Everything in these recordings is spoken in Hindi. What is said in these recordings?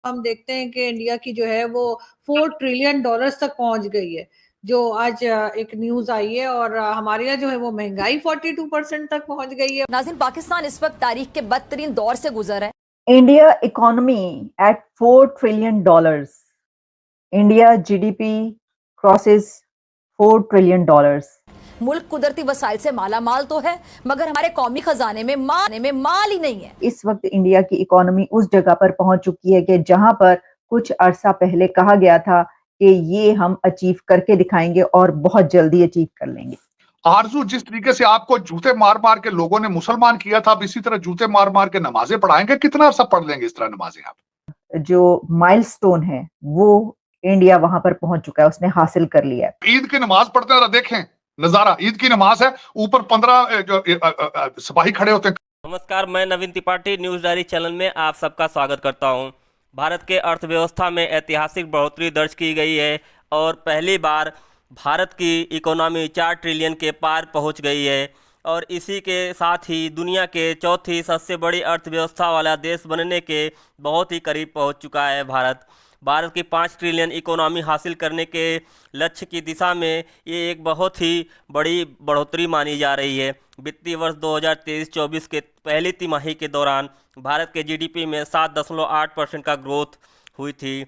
हम देखते हैं कि इंडिया की जो है वो $4 ट्रिलियन तक पहुंच गई है, जो आज एक न्यूज आई है। और हमारे यहाँ जो है वो महंगाई 42% तक पहुंच गई है। नाज़रीन, पाकिस्तान इस वक्त तारीख के बदतरीन दौर से गुजर है। India economy eight $4 trillion. India GDP crosses $4 trillion. मुल्क कुदरती वसाइल से माला माल तो है, मगर हमारे कौमी खजाने में माल ही नहीं है। इस वक्त इंडिया की इकोनॉमी उस जगह पर पहुंच चुकी है कि जहां पर कुछ अरसा पहले कहा गया था कि ये हम अचीव करके दिखाएंगे और बहुत जल्दी अचीव कर लेंगे। आरजू, जिस तरीके से आपको जूते मार मार के लोगों ने मुसलमान किया था, अब इसी तरह जूते मार मार के नमाजें पढ़ाएंगे? कितना अरसा पढ़ लेंगे इस तरह नमाजें आप? जो माइलस्टोन है वो इंडिया वहां पर पहुंच चुका है, उसने हासिल कर लिया है। ईद की नमाज पढ़ते हैं, देखें नजारा, ईद की नमाज है, ऊपर 15 सिपाही खड़े होते हैं। नमस्कार, मैं नवीन त्रिपाठी न्यूज़ डायरी चैनल में आप सबका स्वागत करता हूं। भारत के अर्थव्यवस्था में ऐतिहासिक बढ़ोतरी दर्ज की गई है और पहली बार भारत की इकोनॉमी 4 ट्रिलियन के पार पहुंच गई है और इसी के साथ ही दुनिया के चौथी सबसे बड़ी अर्थव्यवस्था वाला देश बनने के बहुत ही करीब पहुंच चुका है भारत की 5 ट्रिलियन इकोनॉमी हासिल करने के लक्ष्य की दिशा में ये एक बहुत ही बड़ी बढ़ोतरी मानी जा रही है। वित्तीय वर्ष 2023-24 के पहली तिमाही के दौरान भारत के जीडीपी में 7.8% का ग्रोथ हुई थी।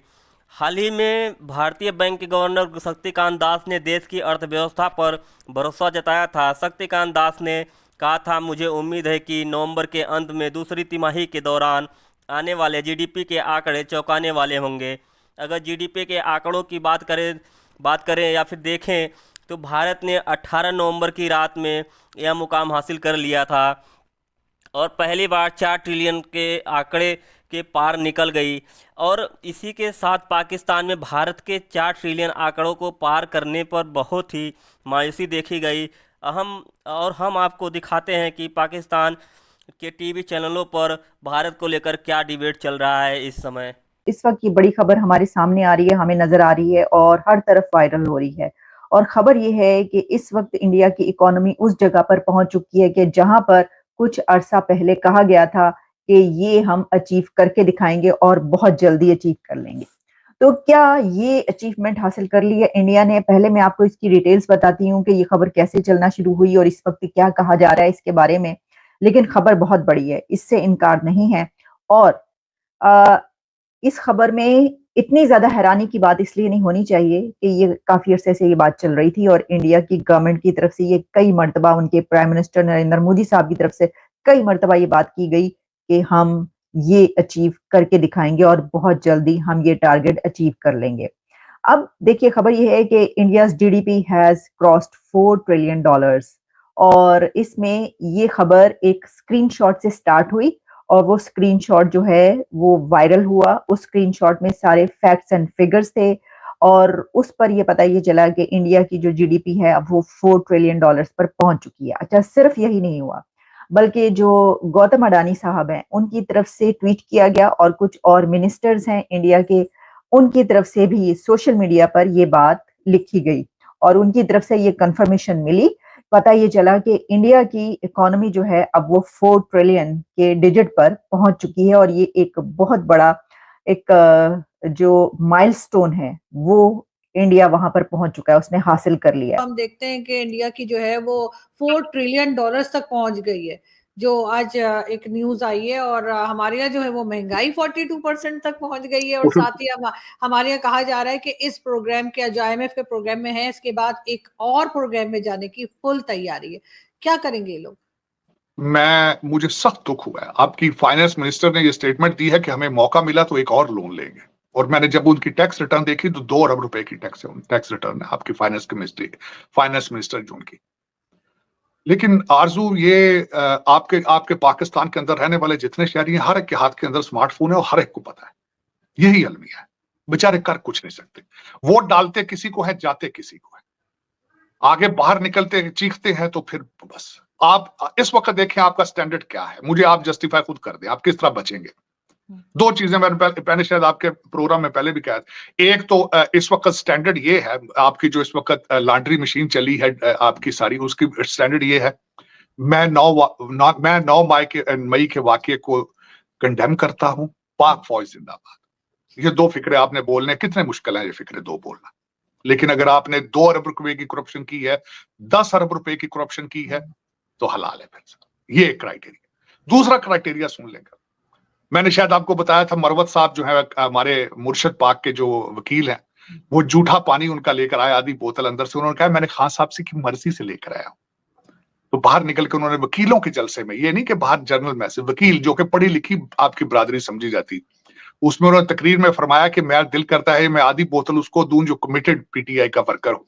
हाल ही में भारतीय बैंक के गवर्नर शक्तिकांत दास ने देश की अर्थव्यवस्था पर भरोसा जताया था। शक्तिकांत दास ने कहा था, मुझे उम्मीद है कि नवंबर के अंत में दूसरी तिमाही के दौरान आने वाले जीडीपी के आंकड़े चौंकाने वाले होंगे। अगर जीडीपी के आंकड़ों की बात करें या फिर देखें तो भारत ने 18 नवंबर की रात में यह मुकाम हासिल कर लिया था और पहली बार 4 ट्रिलियन के आंकड़े के पार निकल गई। और इसी के साथ पाकिस्तान में भारत के 4 ट्रिलियन आंकड़ों को पार करने पर बहुत ही मायूसी देखी गई। हम आपको दिखाते हैं कि पाकिस्तान के टीवी चैनलों पर भारत को लेकर क्या डिबेट चल रहा है इस समय। इस वक्त की बड़ी खबर हमारे सामने आ रही है, हमें नजर आ रही है और हर तरफ वायरल हो रही है। और खबर यह है कि इस वक्त इंडिया की इकोनॉमी उस जगह पर पहुंच चुकी है कि जहां पर कुछ अरसा पहले कहा गया था कि ये हम अचीव करके दिखाएंगे और बहुत जल्दी अचीव कर लेंगे। तो क्या ये अचीवमेंट हासिल कर ली है इंडिया ने? पहले मैं आपको इसकी डिटेल्स बताती हूँ कि ये खबर कैसे चलना शुरू हुई और इस वक्त क्या कहा जा रहा है इसके बारे में। लेकिन खबर बहुत बड़ी है, इससे इनकार नहीं है। और इस खबर में इतनी ज्यादा हैरानी की बात इसलिए नहीं होनी चाहिए कि ये काफी अरसे से ये बात चल रही थी और इंडिया की गवर्नमेंट की तरफ से ये कई मर्तबा, उनके प्राइम मिनिस्टर नरेंद्र मोदी साहब की तरफ से कई मर्तबा ये बात की गई कि हम ये अचीव करके दिखाएंगे और बहुत जल्दी हम ये टारगेट अचीव कर लेंगे। अब देखिए, खबर ये है कि India GDP has crossed $4 trillion और इसमें ये खबर एक स्क्रीनशॉट से स्टार्ट हुई और वो स्क्रीनशॉट जो है वो वायरल हुआ। उस स्क्रीनशॉट में सारे फैक्ट्स एंड फिगर्स थे और उस पर ये पता ये चला कि इंडिया की जो जीडीपी है अब वो $4 ट्रिलियन पर पहुंच चुकी है। अच्छा, सिर्फ यही नहीं हुआ, बल्कि जो गौतम अडानी साहब हैं उनकी तरफ से ट्वीट किया गया और कुछ और मिनिस्टर्स हैं इंडिया के, उनकी तरफ से भी सोशल मीडिया पर ये बात लिखी गई और उनकी तरफ से ये कंफर्मेशन मिली। पता ये चला कि इंडिया की इकोनॉमी जो है अब वो 4 ट्रिलियन के डिजिट पर पहुंच चुकी है और ये एक बहुत बड़ा एक जो माइलस्टोन है वो इंडिया वहां पर पहुंच चुका है, उसने हासिल कर लिया है। हम देखते हैं कि इंडिया की जो है वो $4 ट्रिलियन तक पहुंच गई है, जो आज एक न्यूज आई है। और हमारे यहाँ जो है वो महंगाई 42% तक पहुंच गई है। और साथ ही हमारे यहाँ कहा जा रहा है कि इस प्रोग्राम के, जो IMF के प्रोग्राम में है, इसके बाद एक और प्रोग्राम में जाने की फुल तैयारी है। क्या करेंगे ये लोग? मुझे सख्त दुख हुआ है, आपकी फाइनेंस मिनिस्टर ने ये स्टेटमेंट दी है कि हमें मौका मिला तो एक और लोन लेंगे। और मैंने जब उनकी टैक्स रिटर्न देखी तो 2 अरब रुपए की टैक्स रिटर्न है आपकी फाइनेंस मिनिस्टर जो उनकी। लेकिन आरजू, ये आपके पाकिस्तान के अंदर रहने वाले जितने शहरी हैं, हर एक के हाथ के अंदर स्मार्टफोन है और हर एक को पता है यही अलमिया है। बेचारे कर कुछ नहीं सकते, वोट डालते किसी को है, जाते किसी को है, आगे बाहर निकलते चीखते हैं तो फिर बस। आप इस वक्त देखें आपका स्टैंडर्ड क्या है, मुझे आप जस्टिफाई खुद कर दें, आप किस तरह बचेंगे। 2 चीजें मैंने शायद आपके प्रोग्राम में पहले भी कहा था। एक तो इस वक्त स्टैंडर्ड ये है, आपकी जो इस वक्त लॉन्ड्री मशीन चली है आपकी सारी, उसकी स्टैंडर्ड ये है, मैं 9 मई के वाकये को कंडेम करता हूं। पाक फौज जिंदाबाद। ये दो फिक्रे आपने बोलने, कितने मुश्किल है ये फिक्रे दो बोलना। लेकिन अगर आपने 2 अरब रुपए की करप्शन की है, 10 अरब रुपए की करप्शन की है, तो हलाल है फिर। ये एक क्राइटेरिया। दूसरा क्राइटेरिया सुन लेगा, मैंने शायद आपको बताया था, मरवत साहब जो है हमारे मुर्शद पाक के जो वकील हैं, वो जूठा पानी उनका लेकर आया, आधी बोतल अंदर से। उन्होंने कहा मैंने खान साहब से की मर्जी से लेकर आया। तो बाहर निकल के उन्होंने वकीलों के जलसे में, ये नहीं कि बाहर जर्नल मैसेज, वकील जो कि पढ़ी लिखी आपकी बरादरी समझी जाती, उसमें उन्होंने तकरीर में फरमाया कि मेरा दिल करता है मैं आधी बोतल उसको दूं जो कमिटेड पीटीआई का वर्कर हो।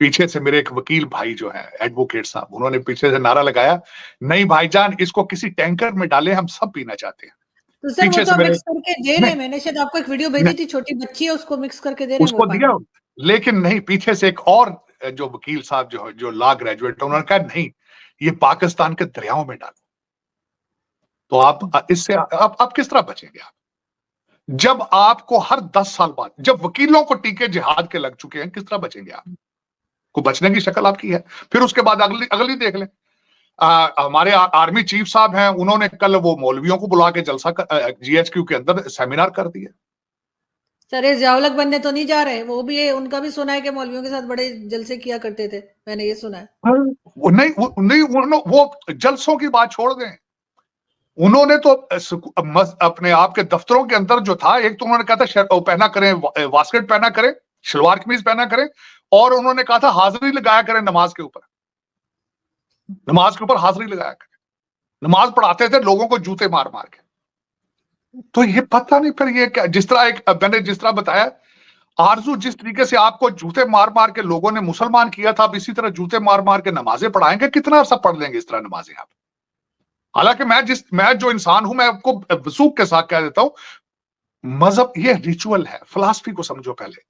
पीछे से मेरे एक वकील भाई जो है एडवोकेट साहब, उन्होंने पीछे से नारा लगाया, नहीं भाईजान इसको किसी टैंकर में डाले, हम सब पीना चाहते हैं। तो सर वो तो मिक्स करके दे रहे हैं, मैंने शायद आपको एक वीडियो भेजी थी, छोटी बच्ची है उसको मिक्स करके दे रहे हैं, उसको दिया, लेकिन नहीं, पीछे से एक और जो वकील साहब जो लॉ ग्रेजुएट है, उन्होंने कहा नहीं ये पाकिस्तान के दरियाओं में डालो। तो आप इससे आप किस तरह बचेंगे? आप जब आपको हर 10 साल बाद, जब वकीलों को टीके जिहाद के लग चुके हैं, किस तरह बचेंगे आप? को बचने की शक्ल आपकी है। फिर उसके बाद अगली देख लें, हमारे आर्मी चीफ साहब हैं, उन्होंने कल वो मौलवियों को बुला के जलसा जीएचक्यू के अंदर सेमिनार कर दिया। सर ये जियाउल हक बनने तो नहीं जा रहे, वो भी उनका भी सुना है कि मौलवियों के साथ बड़े जलसे किया करते थे, मैंने ये सुना है। वो जलसों की बात छोड़ दें, उन्होंने तो अपने आप के दफ्तरों के अंदर जो था, एक तो उन्होंने कहा था पहना करें, वास्केट पहना करें, शलवार कमीज पहना करें, और उन्होंने कहा था हाजिरी लगाया करें नमाज के ऊपर, नमाज के ऊपर हाजिरी लगाया करें। नमाज पढ़ाते थे लोगों को जूते मार मार के। तो ये पता नहीं फिर ये क्या, जिस तरह मैंने जिस तरह बताया, आरजू जिस तरीके से आपको जूते मार मार के लोगों ने मुसलमान किया था, अब इसी तरह जूते मार मार के नमाजें पढ़ाएंगे। कितना अरसा पढ़ लेंगे इस तरह नमाजें आप? हालांकि मैं जो इंसान हूं, मैं आपको वसूख के साथ कह देता हूं, मजहब ये रिचुअल है, फिलॉसफी को समझो पहले।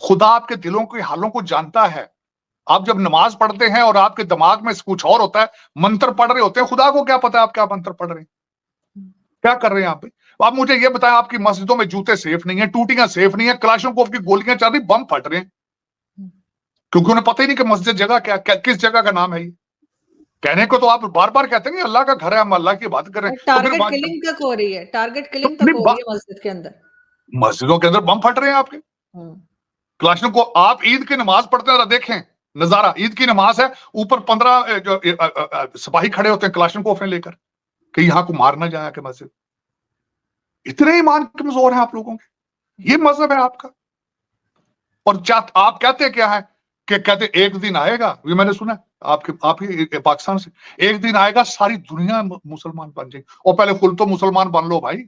खुदा आपके दिलों के हालों को जानता है। आप जब नमाज पढ़ते हैं और आपके दिमाग में कुछ और होता है, मंत्र पढ़ रहे होते हैं, खुदा को क्या पता आप क्या मंत्र पढ़ रहे हैं, क्या कर रहे हैं आप? आप मुझे ये बताएं, आपकी मस्जिदों में जूते सेफ नहीं है, टूटियां सेफ नहीं है, कलाशनकोव की गोलियां चल रही, बम फट रहे हैं, क्योंकि उन्हें पता ही नहीं कि मस्जिद जगह क्या किस जगह का नाम है। ये कहने को तो आप बार बार कहते हैं अल्लाह का घर है, हम अल्लाह की बात कर रहे हैं। टारगेट किलिंग तक हो रही है, टारगेट किलिंग तक हो रही है मस्जिद के अंदर, मस्जिदों के अंदर बम फट रहे हैं आपके। कलाशनकोव, आप ईद की नमाज पढ़ते हैं, देखें नजारा, ईद की नमाज है, ऊपर 15 जो सिपाही खड़े होते हैं कलाशनकोव लेकर कि यहां को मारना जाए कि मस्जिद। इतने ईमान कमजोर हैं आप लोगों के। ये मजहब है आपका। और आप कहते क्या है कि कहते एक दिन आएगा, ये मैंने सुना आपके पाकिस्तान से, एक दिन आएगा सारी दुनिया मुसलमान बन जाएगी। और पहले खुद तो मुसलमान बन लो भाई,